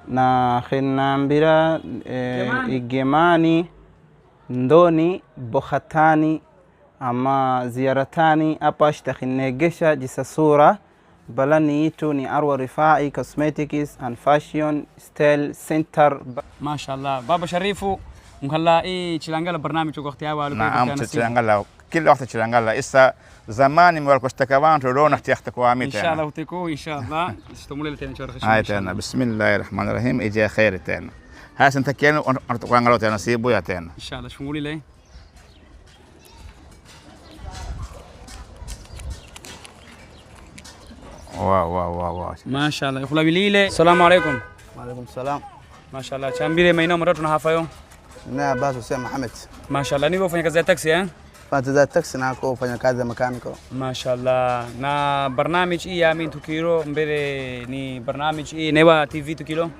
na khinambira igemani ndoni bokhatani ama ziyaratani apa shtakhinegesha jisasura balani itu ni Arwa Rifai Cosmetics and Fashion Style Center. ما شاء الله بابا شريفو مخلا تشلانغالا برنامج وقت يا والو نعم تشلانغالا كل وقت تشلانغالا إسا زمان مالكو اشتكوان ترون احتيختكو عميت ان شاء الله وتكو ان شاء الله استمولي لتين شهر خشوع هاي تانا بسم الله الرحمن الرحيم اجا خير تانا هاس انت كانوا ارتقوان غلو تانا سيبو يا تانا ان شاء الله شمولي لي واو ما شاء الله يخلا بليله. السلام عليكم. وعليكم السلام. ما شاء الله شامبيري ماينا مراتنا هافايو. Na basu Hussein Mohamed. Mashallah, nipo fanya kazi ya taxi eh? Fanya za taxi na kufanya kazi ya mechanical. Mashallah. Na barnamij hii ya Amin Tukiro mbele ni barnamij hii newa TV Tukilo?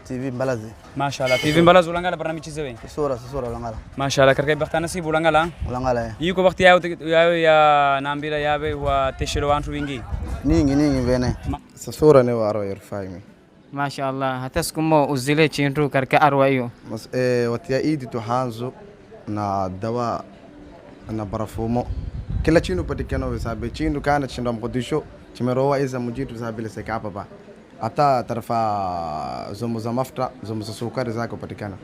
TV Mbalazi. Mashallah. TV Mbalazi ulangala barnamij zewe? Sura ulangala. Mashallah, karkai baktana si ulangala? Ulangala. Yuko bakti yao ya naambira yawe wa teshero wantu wingi. Ningi vene. Sura ne wa Arwa Rifai. ما شاء الله هتسكمو وزيلي تشينرو كركا أرويو بس وتيا إيدي تحانزو نا دواء نا برفومو كلا تشينو بديكانو بسابي تشينو كانت تشينو مقدشو تمروا إذا مجيتو بسابي لسكابا با أتا ترفع زمزة مفترة زمزة سكر زاكو بديكانا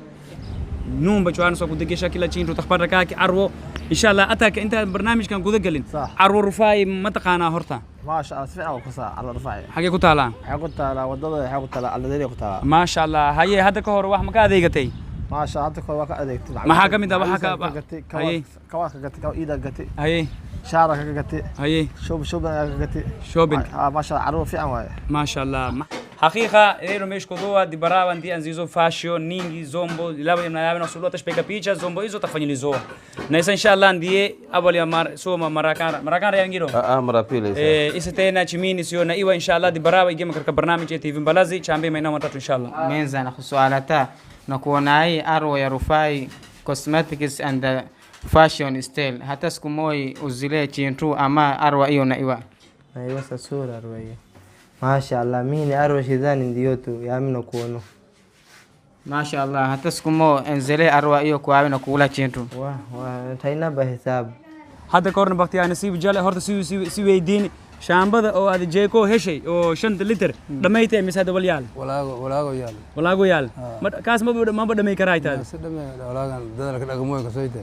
نوم بجوان سو كودكيشا كلا تشينرو تخبر ركاك أرو إن شاء الله أتاك أنت برنامج كان كودكلين أرو رفاي متقانا هرتا ما شاء الله سمعوا قصة على رفاعي حاجة كتالا حقتها وضد حقتها على ذي قتها ما شاء الله هي هذا كهور واحد مكان ذيقتي ما شاء الله هذا كهور ذيك ما حكم إذا بحكا هي كواك قتي كوا إيدا قتي هي شعرك قتي هي شوب قتي شوبن ما شاء الله عروف فعلا ما شاء الله حقيقة إيرو مش كذوة دي براوان دي أنزيزو فاشيو نينجي زومبو لابد من لابد نصلوا تشبيكا بيتشا زومبو إيزو تفني لزو نايس إن شاء الله ندي أول يوم سو مراكان ريانجيرو مرابيلي إستينا تشمين سيو نايوا إن شاء الله دي براوا يجي مكرك برنامج تي في بلازي شامبي مينا متاتو إن شاء الله مينزانا خسوالتا نكوناي أروي رفاي Cosmetics and Fashion Style هتسكموي وزيلي تشينرو أما أروي إيو نايوا أيوة ساسورة أروي ما شاء الله مين أروي شيزان ديوتو يامنو كونو ما شاء الله هتسكمو انزلي أروي إيو كوابنا كولا تشينرو واه تاينا بحساب هذا كورن بختي أنا سيب جالي هرت سيب دين شامبا أو هذا جيكو هشي أو 5 لتر دميته مس هذا وليال ولاغو يال كاس ما بده مي كرايت هذا ولاغان دلك دغمو كسويته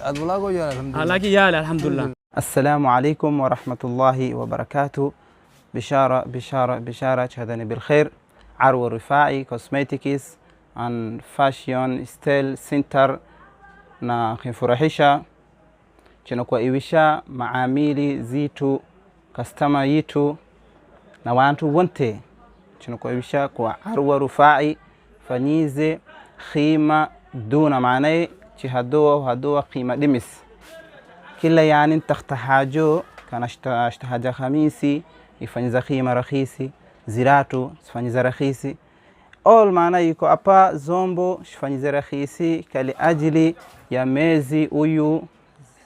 اد ولاغو يال الحمد لله لكن يال الحمد لله. السلام عليكم ورحمة الله وبركاته. بشارة شهدني بالخير. Arwa Rifai Cosmetics and Fashion Style Center na kinfurahisha chinokuwa iwisha maamili zitu customer yitu na wantu wonte chinokuwa iwisha kwa Arwa Rifai fanyize khima duna maanaye hadoa qima dimis kila yani takhtahajo kana ashtahaja khamisi ifanyiza khima rakhisi ziratu sifanyiza rakhisi all maana yuko hapa zombo sifanyiza rakhisi kali ajili ya mezi uyu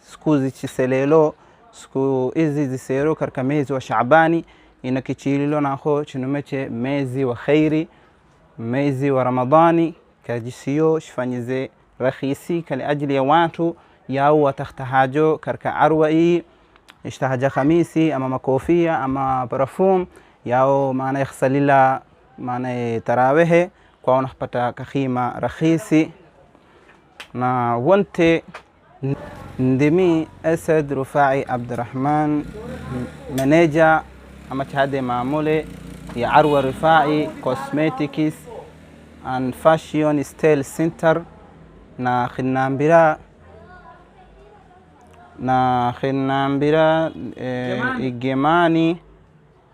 siku chiselelo siku hizi zisero katika mezi wa Shaabani inakichililo nako chinumeche mezi wa khairi mezi wa Ramadhani kajisiyo sifanyize rakhisi kali ajili ya watu yao watakhtahajo katika Arwa hii ishtahaja khamisi ama makofia ama parfum yao maana yakhsalila maana tarawehe kwa unapata khima rakhisi na wonte ndimi Asad Rifai Abdurrahman manager ama chade maamule ya Arwa Rifai Cosmetics and Fashion Style Center na khinambira igemani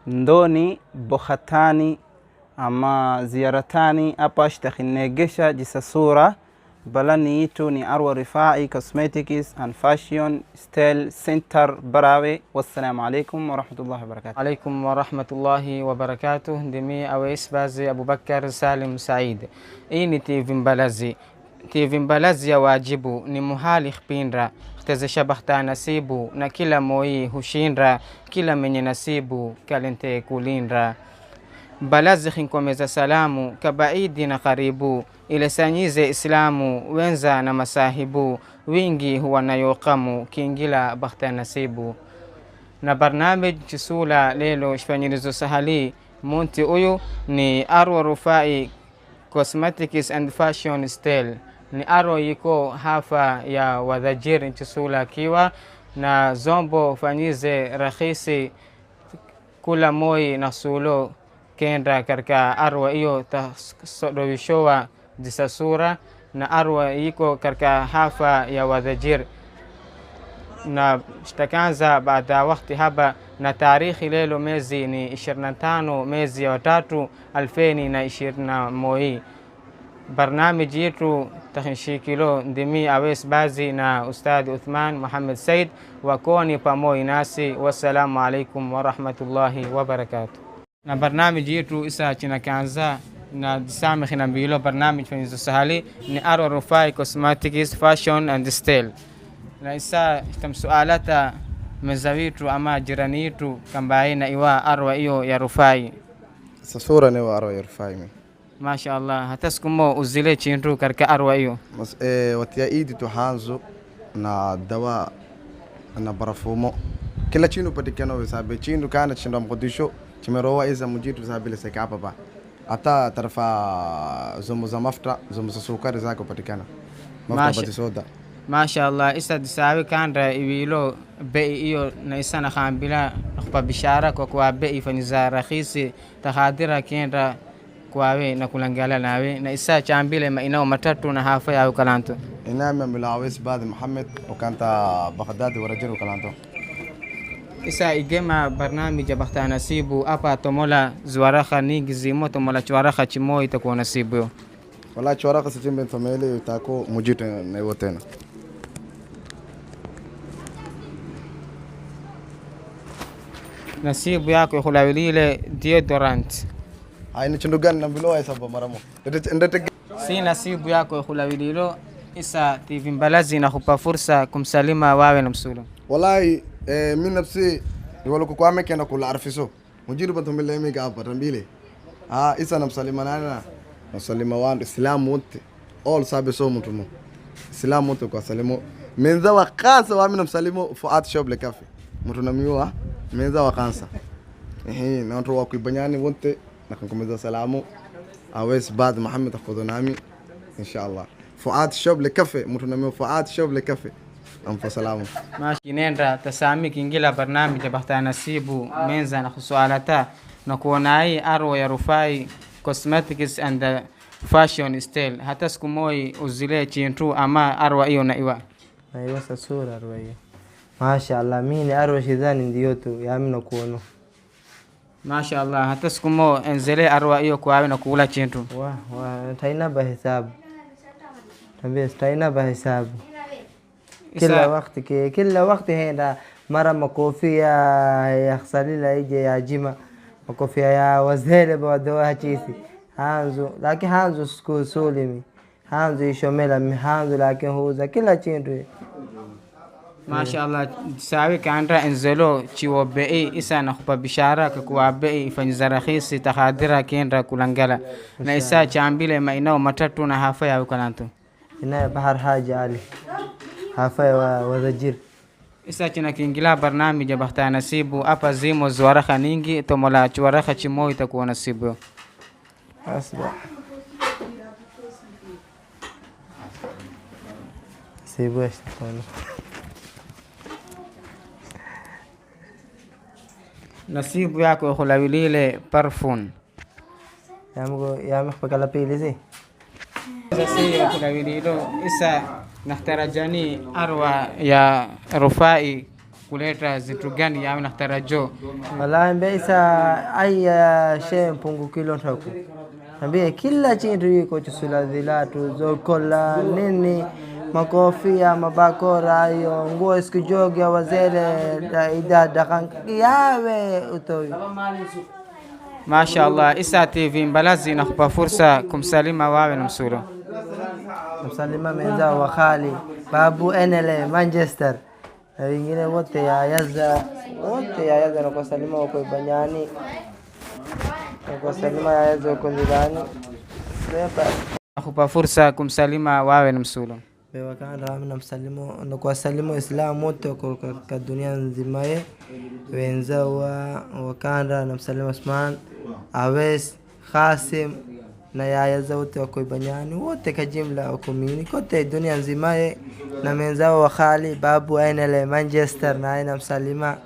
ndoni bokhatani ama ziyaratani apa shtakhinegesha jisasura balani itu ni Arwa Rifai Cosmetics and Fashion Style Center Barawe. Wassalamu alaikum wa rahmatullahi wa barakatuh. عليكم ورحمة الله وبركاته. دمي أويس بازي أبو بكر سالم سعيد. إني تيفي مبالازي ya wajibu ni muhali khpinra ktezesha bakhta nasibu na kila moi hushinra kila menye nasibu kalente kulinra balazi khinkomeza salamu kabaidi na karibu ile sanyize Islamu wenza na masahibu wingi huwa nayokamu kiingila bakhta nasibu na barnamij chisula lelo shfanyilizo sahali munti uyu ni Arwa Rufai Cosmetics and Fashion Style ni Arwa yiko hafa ya wadhajiri chisula kiwa na zombo fanyize rakhisi kula moi na sulo kenda karka Arwa iyo tasodowishowa disasura na Arwa yiko karka hafa ya wadhajir na shtakanza baada wakati haba na tarikhi lelo mezi ni 25 mezi ya 3 2021 barnamiji yetu takhishikilo ndimi Awais Bazi na Ustadhi Uthman Muhammad Said wakoni pamoja nasi. Wassalamu alaikum wa rahmatullahi wa barakatuh. Na barnamiji yetu isa chinakanza na disami khinambilo barnamiji fanyizo sahali ni Arwa Rufai Cosmetics Fashion and Style na isa tamsualata mezawitu ama jirani yetu kambaina iwa Arwa iyo ya Rufai sasura ni wa Arwa ya Rufai ما شاء الله هتسكمو uzile chintu karka Arwa hiyo watia idi tuhanzo na dawa na barafumo kila chinu patikana wisabe chinu kana chinda Mogadisho chimeroa iza mujitu sabile sekapa ba ata tarafa zomo za mafuta zomo za sukari zako patikana mafuta bati soda ما شاء الله isa disawi kanda iwilo bei hiyo na isa na khambila kwa bishara kwa bei fanyiza rakhisi tahadira kenda kwawe na kulangala nawe na isa chambile mainao matatu na hafa ya ukalanto inama Awais Bazi Muhammad ukanta Baghdad warajir ukalanto isa igema barnamij bakhta nasibu apa tomola zuwarakha ningi zimo tomola chwarakha chimo itakuwa nasibu wala chwarakha sitimbe family itako mujitu na yotena nasibu yako khulawilile deodorant aina chundugan na bilo ay sabo maramo ndete si nasibu yako khulawililo isa TV Mbalazi na kupa fursa kumsalima wawe na msulu wallahi mimi nafsi wala kwa mekenda kula arfiso mujiru batumile mimi hapa tambile isa namsalima nana nasalima wandu Islamu wote all sabe so mtumo Islamu wote kwa salimu menza wa kansa wa mimi namsalimu Fuad Shoble Cafe mtu namiwa menza wa kansa na watu wa kuibanyani wote nakumeza salamu Awais Bazi Muhammad akhudunami inshallah Fuad Shoble Cafe mtu namiwa Fuad Shoble Cafe amfa salamu mashi nenda tasami kingila barnamij bakhta nasibu menza na khusualata na kuonai Arwa ya Rufai Cosmetics and Fashion Style hata siku moi uzile chintu ama Arwa hiyo na iwa sasura Arwa hiyo masha Allah mimi Arwa shidhani ndio tu yaamini kuono masha Allah hata siku mo enzele Arwa hiyo kwawe na kula chintu wa taina bahisabu tambia taina bahisabu kila wakati henda mara makofia ya khalila ije ya jima makofia ya wazele badoa chisi hanzo lakini hanzo siku solimi hanzo ishomela hanzo lakini huza kila chintu masha Allah sawi kandra enzelo chiwo bei isa na kupa bishara kwa bei ifanyiza rakhisi tahadira kenda kulangala na isa chambile mainao matatu na hafa ya ukalanto ina bahar haja ali hafa ya wadhajir isa china kiingila barnamij bakhta nasibu apa zimo zuwarakha ningi tomola chwarakha chimo itakuwa nasibu asba sibu ashtono nasibu yako khulawilile parfum yamgo pakala pili si sasa khulawililo isa nakhtarajani Arwa ya Rufai kuleta zitu gani ya nakhtarajo wallahi mbesa aya shay mpungu kilo thaku ambie kila chintu yuko chusula zilatu zokola nini makofia mabakora yo nguo sikijogi ya wazele idada kanki yawe utoi masha Allah isa TV Mbalazi na kupa fursa kumsalima wawe na msulu msalima menza wa khali babu NLA Manchester na wengine wote ya yaza na kusalima wako Banyani kwa salima yazo kundilani sepa Nakupa fursa kumsalima wawe na msulo. wakanda na msalimu na kwa salimu Islamu wote kwa dunia nzima wenzao wakanda na msalimu Osman Awes Khasim na yaya zote wako Ibanyani wote kwa jumla wako mini kote dunia nzima na wenzao wa Khali babu aina le Manchester na aina msalima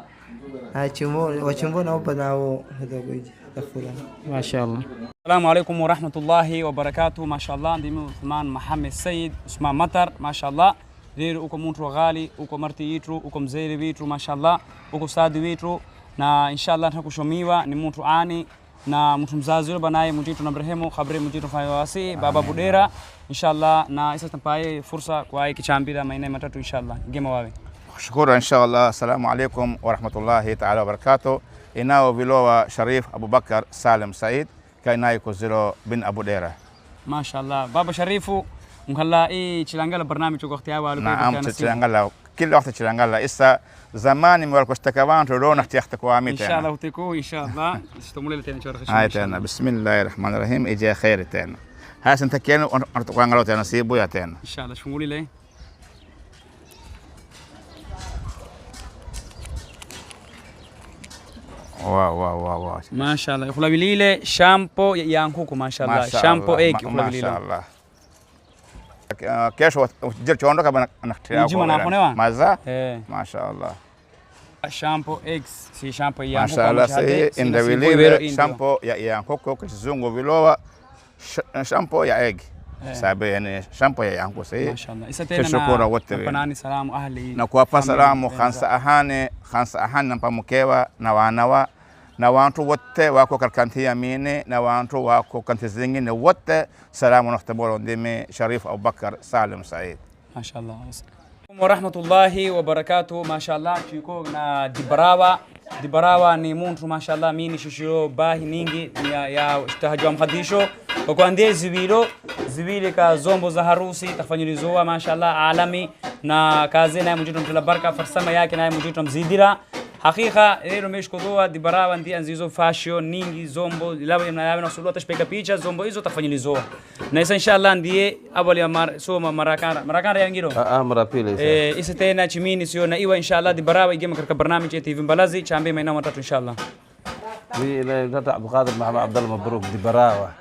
na chumbo na upa nao hadagoji tafura Mashaallah. Assalamu alaikum wa rahmatullahi wa barakatuh. Mashallah, ndimi Uthman Mohamed Said Usman Matar. Mashallah, leo uko mtu ghali, uko marti yitu, uko mzee witu, mashallah, uko sadi witu, na inshallah tunakushomiwa ni mtu ani na mtu mzazi yule banaye mjitu na mrehemu khabri mjitu fayawasi baba Budera inshallah, na isa tampaye fursa kwa kichambira maina matatu inshallah ngema wawe. Shukuru inshallah. Assalamu alaikum wa rahmatullahi ta'ala wa barakatuh. Inao vilowa Sharif Abubakar Salim Said kainai kozilo bin Abu Dera. Mashallah baba Sharifu mkhalla chilangala barnamij kwa wakati hawa naam chilangala kila wakati chilangala isa zamani mwalkoshtaka wantu leo nahtiyakta kwa amita inshallah utiko inshallah istomule tena chora khashim ayatana bismillahir rahmanir rahim ija khair tena hasa ntakieni kwa tena sibu ya tena inshallah shunguli le wow mashallah khulabilile shampoo ya nkuku mashallah shampoo egg khulabilile mashallah kesho jirchoondoka bana nakhtiya maza mashallah shampoo eggs si shampoo ya nkuku mashallah si indawilile shampoo ya nkuku kizungu vilowa shampoo ya egg sabe yani shampoo ya yangu si mashallah isa tena shukura wote panani salamu ahli na kuwapa salamu khansa ahane na pamukewa na wanawa na wantu wote wako karkanti yamini na wantu wako kanti zingine wote salamu nakhtaboro ndimi Sharif Abubakar Salim Said mashallah wa rahmatullahi wa barakatuh. Mashallah chiko na Dibarawa ni muntu mashallah mini shishiro bahi ningi ya tahajwa mkhadisho kwa kuandia zivile ka zombo za harusi tafanyilizoa mashallah alami na kazi na mjito mtula baraka farsama yake na mjito mzidira hakika leo meshkodoa Dibarawa ndi anzizo fashion ningi zombo lawa na suluwa tashpeka picha zombo hizo tafanyilizoa na isa inshallah ndiye abali ya soma marakara ya ngiro mara pili isa tena chimini sio na iwa inshallah Dibarawa igema katika barnamij ya TV Mbalazi chambe maina matatu inshallah ni tata Abu Qadir Muhammad Abdullah Mabruk Dibarawa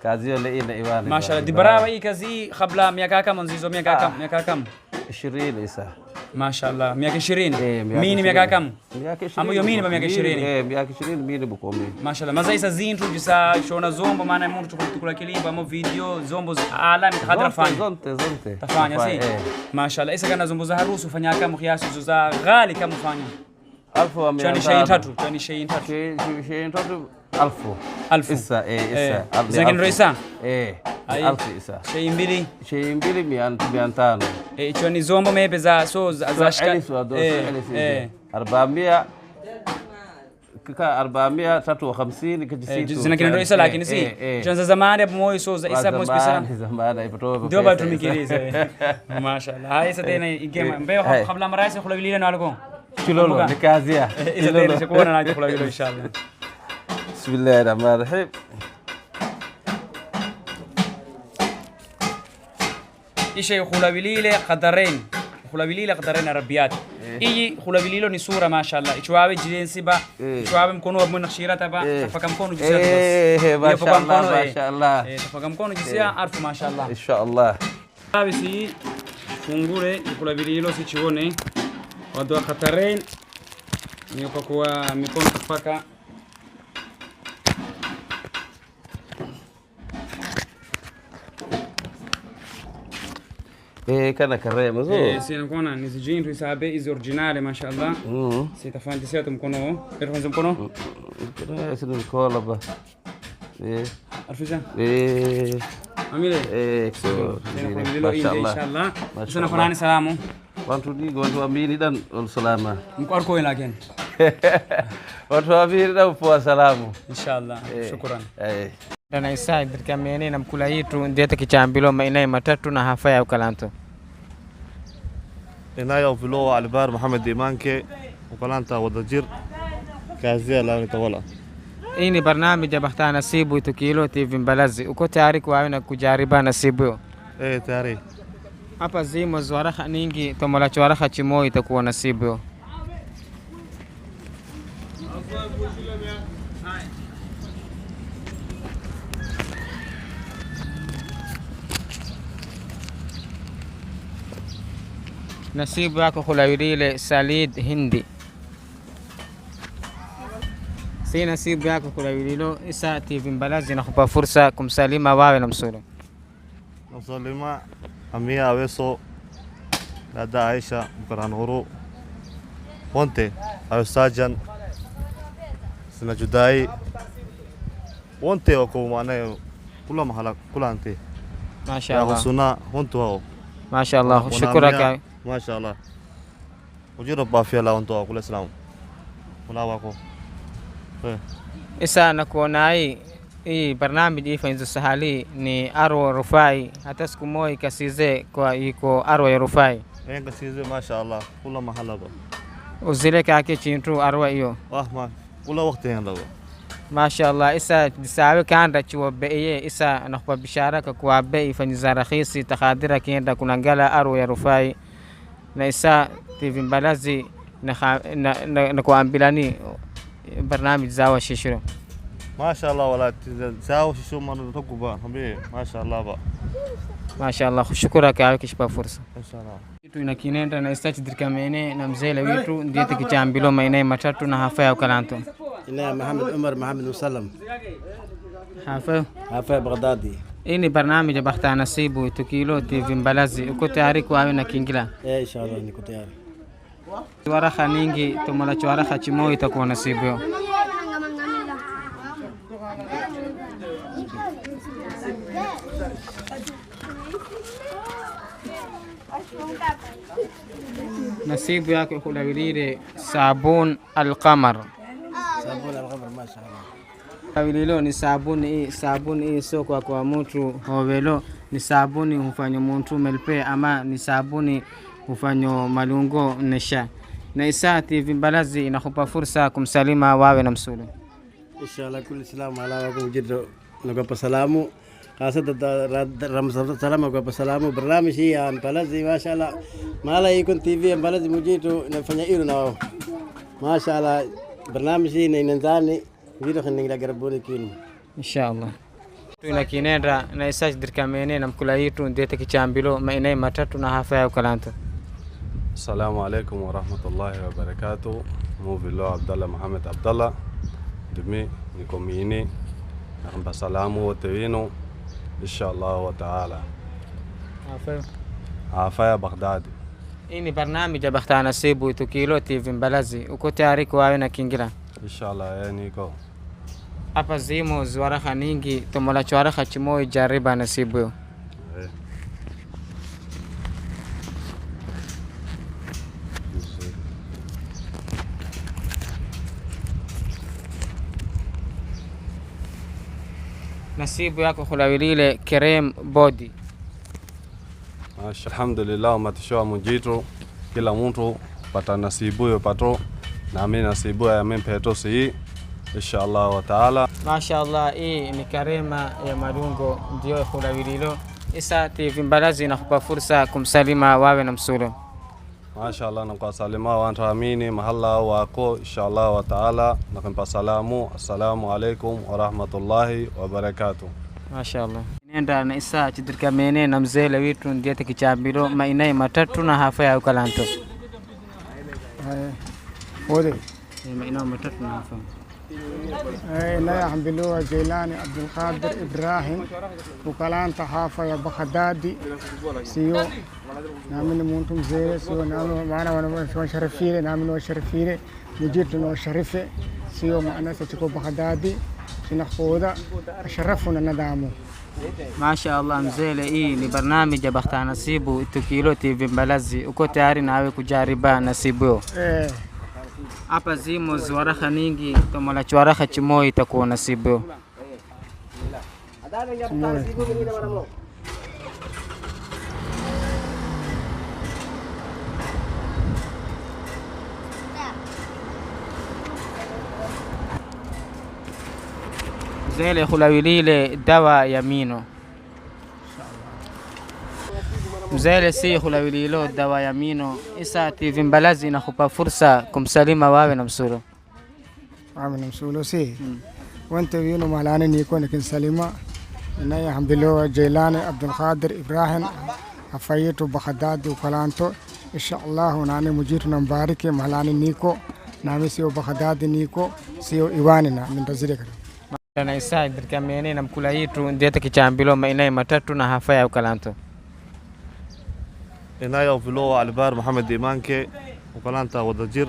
kazi ile iwani ما شاء الله Dibarawa hii kazi kabla miaka kama nzizo miaka kama 20 isa ما شاء الله miaka 20 mimi miaka kama amu yo mimi miaka 20 miaka 20 mimi bukomi ما شاء الله maza isa zintu jisa shona zombo maana mtu tukula kiliba mo video zombo alami tahadra fanya zonte tafanya si ما شاء الله isa kana zombo za harusi ufanya kama kiasi za ghali kama ufanya alfu wa chani shayin tatu alfu isa zakin roisa alfu isa shayin mbili 500 chani zombo mebe za shika 400 453 kajisitu zinakin roisa lakini si chani zamani hapo moyo za isa mo special zamani ipo ndio bado tumikilize mashallah hai sasa tena igema mbeo kabla maraisi khulabilile na algo Chilolo ni kazi ya Chilolo sikuona na khulabilile inshallah Bismillahirrahmanirrahim ishe khulabilile qadarain arabiyat iyi khulabililo ni sura mashallah ichwawe jidensiba ichwawe mkono wa mwana khshirata ba tafaka mkono jisia mashallah tafaka mkono jisia arfu mashallah inshallah basi fungure khulabililo sichione wadu qadarain ni kwa mikono tafaka kana karema zo sinakuona ni zijintu isabe hizi originale mashallah sitafantisia mkono kwanza mkono kana sinu kola ba arfisa amile inshallah sana fanani salamu wantu ni wantu amini dan salama mkwar ko lakin wantu amini dan kwa salamu inshallah shukran Dana Isa dirkamene na mkula yitu ndete kichambilo maina matatu na hafa ya ukalanto inayo vilo Albar Muhammad Imanke ukalanta wadajir kazi la nitawala Hii ni barnamij ya Bakhta Nasibu Itukilo TV Mbalazi. Uko tayari kuwaona kujariba nasibu? Tayari. Hapa zimo zwaraha nyingi, tomola chwaraha chimo itakuwa nasibu. Nasibu yako kulawilile Salid Hindi. Si nasibu yako kulawililo isa TV Mbalazi nakupa fursa kumsalima wawe na msulu. Msalima Amia Aweso dada Aisha Mkaranuru wonte Awesajan sina Judai wonte wako maana kula mahala kula ante. Mashaallah. Suna wonte wao. Mashaallah. Shukraka. Mashaallah. Ujira bafia la wonte wao kula salamu. Kula wako. Isa nakuona hii barnamij ifanyizo sahali ni Arwa Rufai, hata siku moja ikasize kwa iko Arwa ya Rufai. Kasize mashaallah kula mahala ba. Uzile kake chintu Arwa hiyo. Ma kula wakati yanda. Mashaallah. Isa disawe kanda chuo beye isa nakupa bishara kwa bei ifanyiza rakhisi takhadira kienda kunangala Arwa ya Rufai na isa TV Mbalazi na kuambilani برنامج زاوية شيشرو. ما شاء الله ولا زاوية شيشرو مرة تقبل حبيبي ما شاء الله بقى. ما شاء الله شكرك عليك شباب فرصة. إن شاء الله. Kitu inakinenda na istati dirkamene na mzee wetu ndiye tukichambilo maina matatu na hafa ya ukalanto. Ina Muhammad Umar Muhammad Musallam. Hafa Baghdadi. Hii ni barnamij ya Bakhta Nasibu Itukilo TV Mbalazi. Uko tayari kuwa na Kiingila? Inshallah niko tayari. Waraha nyingi tomola chwaraha chimo itakuwa nasibu. Nasibu yako kulawilile sabun al-qamar. Sabun al-qamar mashaallah. Kawililo ni sabuni hii soko kwa mtu hovelo ni sabuni hufanya mtu melpe ama ni sabuni hufanyo malungo nesha na isa TV Mbalazi inakupa fursa kumsalima wawe na msulu. Inshallah kul salamu ala wakum jiddo nakupa salamu khasatan salamu kwa salamu barnamij ya Mbalazi mashaallah mala ikun TV Mbalazi mujitu nafanya hilo na wao mashaallah barnamij ni inanzani jiddo khingira garabuni kinu inshallah tunakinenda na isa dirkamene na mkula yitu ndete kichambilo maina matatu na hafa ya ukalanto. Assalamu alaikum wa rahmatullahi wa barakatuh. Muvilo Abdallah Muhammad Abdallah. Demi niko mini namba salamu wote wenu inshallah wa taala. Hafa ya Baghdadi. Hii ni barnamij ya Bakhta Nasibu Itukilo TV Mbalazi. Uko tayari kuwa na Kiingila? Inshallah niko. Hapa zimo zwaraha nyingi tomola chwaraha chimo jariba nasibu. Nasibu yako kulawilile Kerem Body. Alhamdulillah matishoa mujitu kila mtu pata nasibu yopato na mimi nasibu ya mimi peto si inshallah wa taala. Mashaallah hii ni karema ya malungo ndio kulawililo. Isa TV Mbalazi inakupa fursa kumsalima wawe na msulu. Mashaallah na kwa salima wa antaamini mahalla wako inshallah wa taala na kumpa salamu. Assalamu alaikum wa rahmatullahi wa barakatuh. Mashaallah. Nenda na isa chidirkamene na mzee wetu ndiye tukichambilo maina matatu na hafa ya ukalanto. Ode maina matatu na hafa. لا يحملوها جيلاني عبد القادر إبراهيم وكلان تحافة يا بغدادي سيو نامن مونتم زيرة سيو نامن معنا وانا شرفيرة نامن وشرفيرة مجيت لنا شرفة سيو معنا ستكو بغدادي سنخوضا شرفنا ندامو ما شاء الله mzee hii ni barnamij ya Bakhta Nasibu Itukilo TV Mbalazi. Uko tayari nawe kujariba nasibu? Hapa zimo zwaraha nyingi tomola chwaraha chimo itakuwa nasibu. Mzee khulawilile dawa ya mino. Mzee si khulawililo dawa ya mino. Isa TV Mbalazi inakupa fursa kumsalima wawe na msulu. Wawe na msulu si. Wante wino malani niko nikin salima. Inaya hambilowa Jailani Abdul Qadir Ibrahim Hafayitu Baghdadi ukalanto. Inshallah nani mujitu nambariki malani niko. Nami siyo Baghdadi niko. Siyo iwani na mindazire kada. Na isa dirka mene na mkula yitu ndieta kichambilo mainai matatu na hafaya ukalanto. إنايا وفلو على البار محمد إيمانك وكلانتا ودجير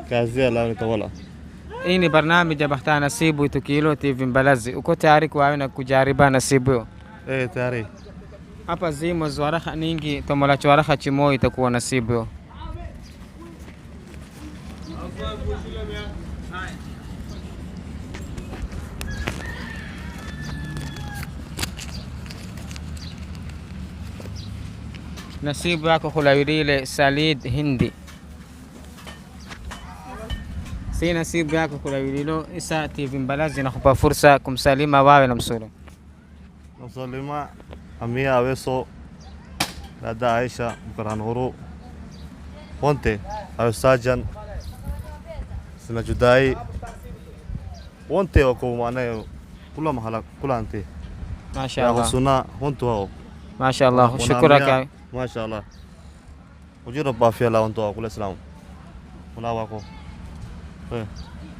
كازيا لا نتولى. إني برنامج بحث نصيبه تكيلو TV Mbalazi. Uko tayari kuwaona kujariba nasibu? tayari. Hapa zimo zwaraka ningi tomola chwaraka chimo itakuwa nasibu. Nasibu yako khulawilile Salid Hindi. Si nasibu yako khulawililo isa TV Mbalazi inakupa fursa kumsalima wawe na msulu. Msalima Amia Aweso Dada Aisha Mkaranhuru Wonte Awesajan Sina Judai Wonte wako maana kula mahala kula ante. Mashaallah. Husuna wonto wao. Mashaallah. Shukraka. Mashaallah. Ujira bafia la wonto kula salamu. Kula wako.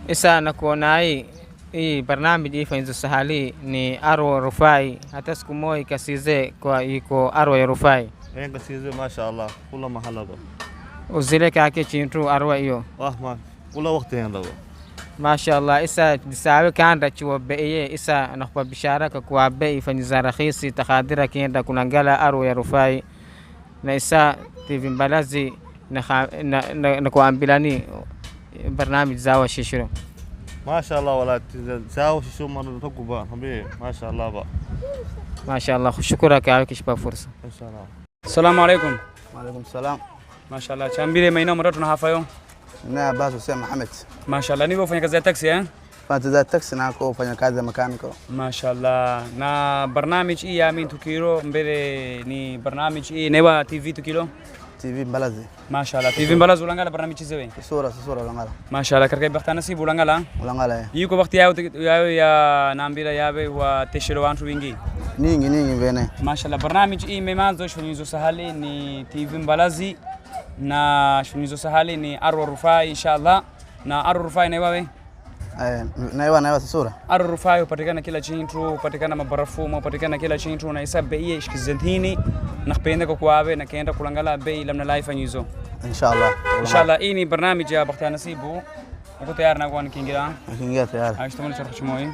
Isa nakuona hii barnamiji ifanyizo sahali ni Arwa Rufai. Hata siku moja kasize kwa iko Arwa ya Rufai. Kasize mashaallah kula mahala ba. Uzile kake chintu Arwa hiyo. Ma kula wakati yanda ba. Mashaallah isa disawe kanda chuo beye isa nakupa bishara kwa bei ifanyiza rahisi takadira kienda kunangala Arwa ya Rufai. Na isa TV Mbalazi na kuambilani برنامج زاوية شيشو ما شاء الله ولا زاوية شيشو مرة تقبل حبيبي ما شاء الله بقى ما شاء الله شكرك عليك شباب فرصة إن شاء الله. السلام عليكم. وعليكم السلام. ما شاء الله chambile maina mratu na hafa yo. Na basu sema Mohamed. ما شاء الله nipo fanya kazi ya taxi eh? Fanya za taxi na ko fanya kazi ya mechanical. ما شاء الله na barnamij hii ya Amin Tukiro mbele ni barnamij hii newa TV Tukilo TV Mbalazi. ما شاء الله TV Mbalazi ulangala barnamij zewe sura ulangala ما شاء الله karkai bakhta nasibu ulangala yuko bakhti yao ya nambira yawe wa teshero wantu wingi ningi vene ما شاء الله barnamij hii memanzo shunizo sahali ni TV Mbalazi na shunizo sahali ni Arwa Rufai inshallah na Arwa Rufai na wewe naiwa sura Arwa Rufai upatikana kila chintu upatikana mabarafumu upatikana kila chintu na isa bei ishkizentini nakupenda kuwawe na kaenda kulangala bei lamna life anyizo inshallah ini barnamij ya bakhti nasibu uko tayari na kwa nikingira tayari aishtamani sharh chimoi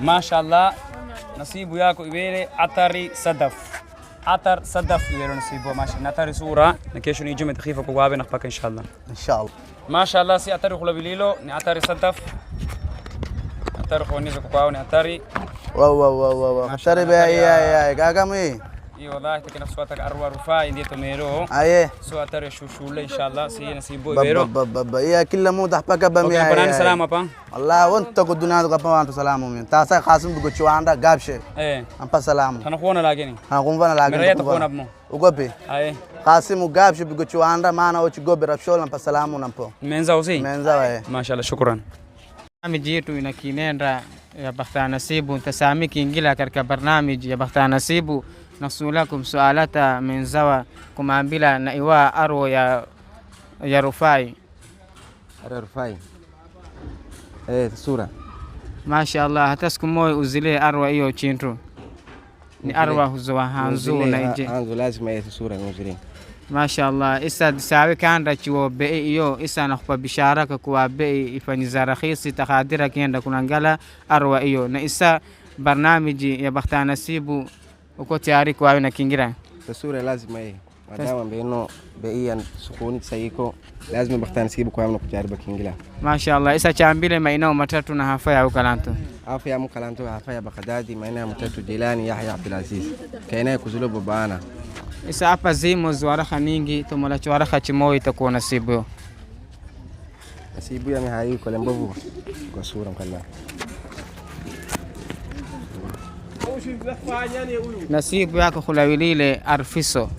ما شاء الله نصيبو yako ibere atari sadaf ibere nasibu ما شاء الله atari sura na kesho ni jume takhifa kwa wabe nakpaka inshallah ما شاء الله si atari khulabililo ni atari sadaf atari khonizo kwa ni atari wow atari be ya gaga mwi اي والله تكنا صوتك Arwa Rufai ndiye tomero so atari shushule inshallah si nasibu ibero ya kila muda paka bami ya bana salama pa Allah wanta ko dunia ko pa wantu salamu min ta sa khasim bugo chiwanda gabshe ampa salamu kana kuona lakini kuona lakini mereta kuona bmo ugope khasim gabshe bugo chiwanda maana uchi gobe rafshol ampa salamu nampo menza usi menza mashallah shukran barnamiji yetu inakinenda ya bakhta nasibu tasami kiingila katika barnamiji ya bakhta nasibu nasulakum sualata menzawa kumambila na iwa Arwa ya Rufai sura mashaallah hata siku moja uzile Arwa hiyo chintu ni Arwa huzoa hanzu na ije hanzu lazima hiyo sura nguzile mashaallah isa disawe kanda chiwo bei hiyo isa nakupa bishara kwa bei ifanyiza rahisi takadira kienda kunangala Arwa hiyo na isa barnamiji ya bakhta nasibu uko tayari kwa wewe na kingira sura lazima hii madama mbeno bei ya sukuni saiko lazima bakhta nasibu kwa wewe na kujaribu kingira mashaallah isa chambile maina matatu na hafa ya ukalanto hafa ya Baghdadi maina matatu Jilani Yahya Abdulaziz kaina kuzulubu bana isa hapa zimo zwaraka ningi tomola chwaraka chimo itakuwa nasibu nasibu ya mihai kwa lembovu kwa sura mkalla. Nasibu yako khulawilile arfiso.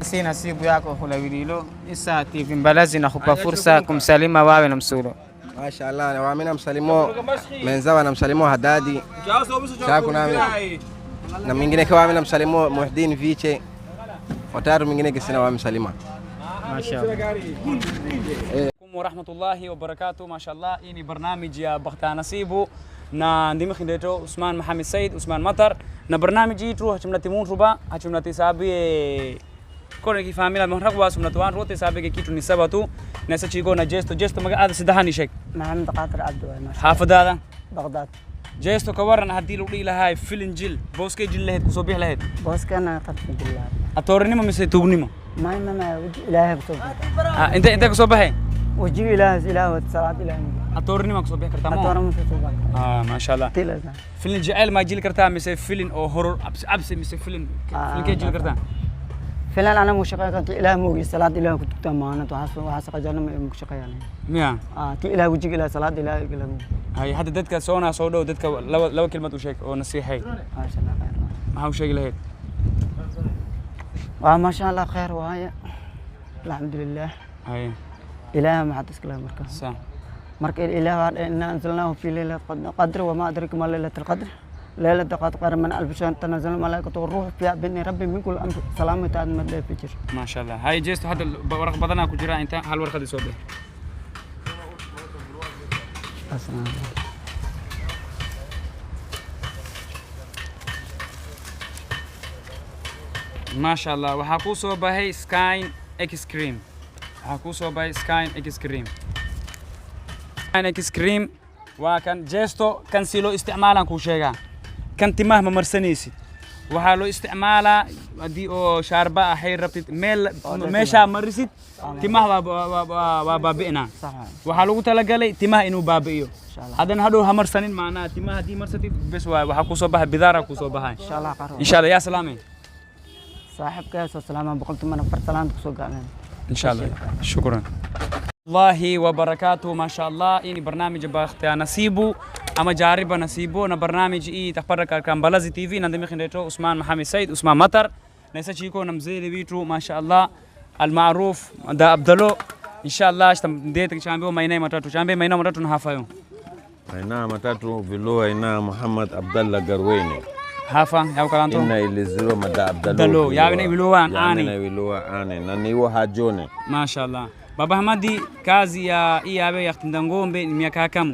Si nasibu yako khulawililo isa TV Mbalazi na kupa fursa kumsalima wawe na msulu. Mashaallah, na waamina msalimo menzawa na msalimo Hadadi chaku nami na mwingine kwa waamina msalimo Muhdin Viche watatu mwingine kisina wa msalima. Mashaallah. Wa rahmatullahi wa barakatuh. Mashaallah, ini barnamij ya Bakhta Nasibu na ndimi khindeto Usman Mohamed Said Usman Matar na barnamij itu hachumnati munruba hachumnati sabi kone ki famila mahrakwa sumnatu wan rote sabi ke kitu ni sabatu na sa chigo na gesto maga ada sidahani shek محمد قاطر عبد الله حافظ بغداد جيستو كورن هدي لو دي لهاي فيلن جيل بوسكي جيل لهد كسوبيح لهد بوسكي انا قد في بالله اتورني ما مسي توغني ما وجه الهي بصوبح انت كسوبح وجه الهي صلاه الهي اتورني ما كسوبيح كرتا ما اتورني ما ما شاء الله فيلن جيل ما جيل كرتا مسي فيلن او هورر ابس مسي فيلن كي جيل كرتا فلان انا مشقه كنت الى موجي صلاه الى كنت تمانا وحاسق جنم مشقه يعني ميا تي الى وجهك الى صلاه الى الى هاي حتى ددك سونا سودو ددك لو كلمه وشيك او نصيحه ما شاء الله خير ما هو شيء لهيك ما شاء الله خير وهاي الحمد لله هاي اله ما حدث كلام مركز صح مرك الاله ان انزلناه في ليله القدر وما ادرك ما ليله القدر ليلة قدر من 1000 شهر تنزل الملائكة والروح فيها بإذن ربي من كل أمر سلامة من لا فجر. ما شاء الله. هاي جيست هذا ورق بدنا كجرا أنت هل ورقة دي صوبه. ما شاء الله. وحكوا صوبه هي سكاين إكس كريم. حكوا صوبه سكاين إكس كريم. سكاين إكس كريم وكان جيستو كان سيلو استعمالا كوشيغا. كان تماه مرسنيسي وحالو استعمالا دي او شاربا حير ربط ميل ميشا مرسيت تماه بابئنا وحالو تلقالي تماه انو بابئيو هذا هدو همرسنين معنا تماه دي مرستي بس وحكو صوبها بدارة كو صوبها ان شاء الله قرر ان شاء الله. يا سلامي صاحب كاس السلامة بقلت من فرت سلام كسوقا ان شاء الله. شكرا الله وبركاته. ما شاء الله. إني برنامج باختيا نصيبو أما جاربة نصيبو أنا برنامج تخبرك كان بلازي تي في نندمي خنديتو عثمان محمد سيد عثمان مطر نيسا شيكو نمزيلي بيترو ما شاء الله المعروف دا عبدالله إن شاء الله اشتم ديتك شامبيو مايناي ماتاتو شامبيو ماينا ماتاتو نهافايو ماينا ماتاتو فيلو اينا محمد عبد الله غرويني هافا يا كلانتو إنا إليزيرو مدا عبدالله يا بني بلوان آني يا بلوان آني نانيو هاجوني ما شاء الله. Baba Hamadi kazi ya hii abe ya Tindangombe ni miaka kama?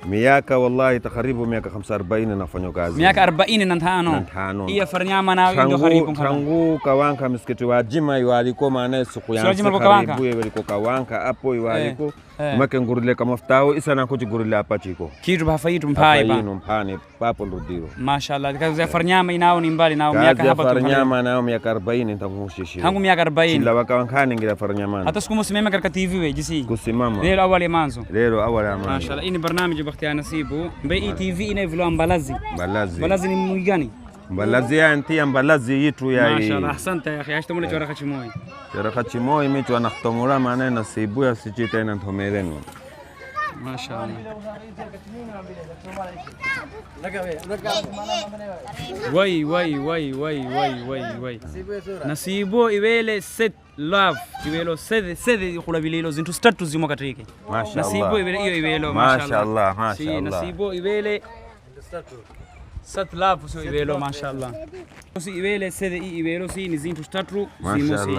Miaka wallahi takribu miaka 45 nafanya kazi. Miaka 45. Hii farnyama na ndio karibu tangu kawanka msikiti wa Jima yualiko maana siku ya karibu yualiko kawanka hapo yualiko make ngurile kama ftao isa na kuti ngurile hapa chiko. Kitu bafaitu mpai ba. Kitu mpane papo ndiro. Mashallah kazi ya farnyama inao ni mbali nao miaka hapa tu. Farnyama nao miaka 40 nitakushishia. Hangu miaka 40. Kila wakawankani ngira farnyama. Hata siku msimema katika TV we jisi. Kusimama. Leo awali manzo. Leo awali manzo. Mashallah ini barnamij Bakhtia Nasibu. Mbe TV ina vilo Mbalazi. Mbalazi ni mwigani? Mbalazi ya anti Mbalazi yitu ya. Mashallah ahsanta ya akhi ashtamule chora khachimoi. Chora khachimoi mitu anakhtomura maana Nasibu ya sichita ina ntomereno. Mashallah. Wai. Nasibu iwele set love iwelo sede khula bililo zintu statu zimo katrike. Nasibu iwele iyo iwelo mashallah. Nasibu iwele set love so iwelo mashallah. Si iwele sede iwelo si ni zintu statu zimo si.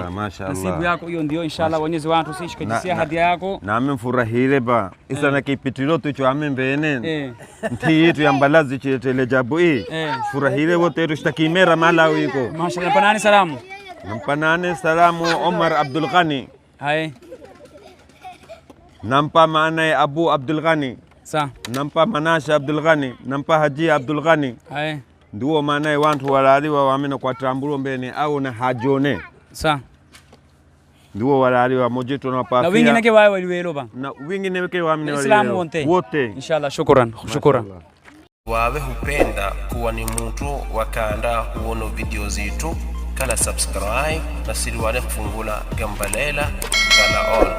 Nasibu yako hiyo ndio inshallah Mwenyezi Mungu sishikajisia hadia yako. Na mfurahire ba isa na kipitilo tucho amembene. Nti yetu ya Mbalazi chitele jabu hii. Furahire wote tushtakimera Malawi iko. Mashallah panani salamu. Nampanane salamu Omar Abdul Ghani. Hai. Nampa maana Abu Abdul Ghani. Sa. Nampa Manasha Abdul Ghani. Nampa Haji Abdul Ghani. Hai. Nduo maana wantu walaliwa waamina kwa tambulo mbene au na hajone. Sa. Nduo walaliwa mojeto na pafia. Na wengine ke wao waliwelo ba. Na wengine ke waamina waliwelo. Islamu wote. Inshallah shukran. Wawe hupenda kuwa ni mtu wakaanda huono video zetu kala subscribe na siliwane kufungula gambalela kala all.